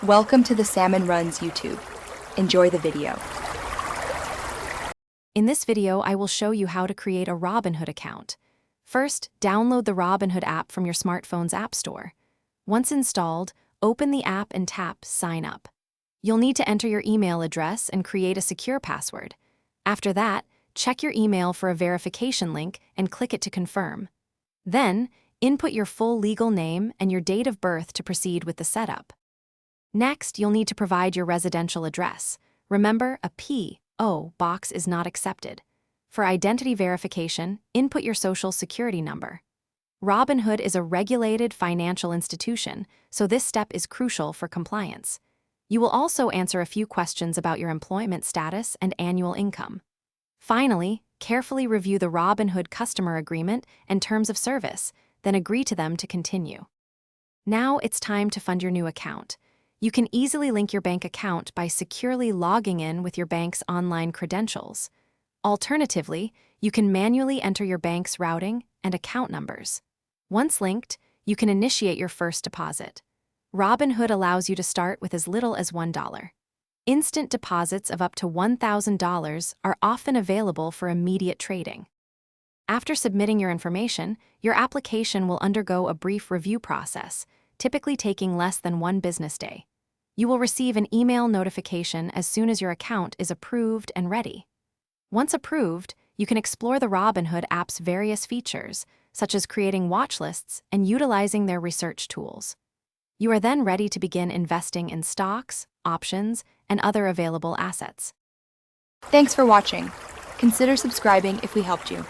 Welcome to the Salmon Runs YouTube. Enjoy the video. In this video, I will show you how to create a Robinhood account. First, download the Robinhood app from your smartphone's app store. Once installed, open the app and tap Sign Up. You'll need to enter your email address and create a secure password. After that, check your email for a verification link and click it to confirm. Then, input your full legal name and your date of birth to proceed with the setup. Next, you'll need to provide your residential address. Remember, a P.O. box is not accepted. For identity verification, input your social security number. Robinhood is a regulated financial institution, so this step is crucial for compliance. You will also answer a few questions about your employment status and annual income. Finally, carefully review the Robinhood customer agreement and terms of service, then agree to them to continue. Now it's time to fund your new account. You can easily link your bank account by securely logging in with your bank's online credentials. Alternatively, you can manually enter your bank's routing and account numbers. Once linked, you can initiate your first deposit. Robinhood allows you to start with as little as $1. Instant deposits of up to $1,000 are often available for immediate trading. After submitting your information, your application will undergo a brief review process, typically taking less than 1 business day. You will receive an email notification as soon as your account is approved and ready. Once approved, you can explore the Robinhood app's various features, such as creating watch lists and utilizing their research tools. You are then ready to begin investing in stocks, options, and other available assets. Thanks for watching. Consider subscribing if we helped you.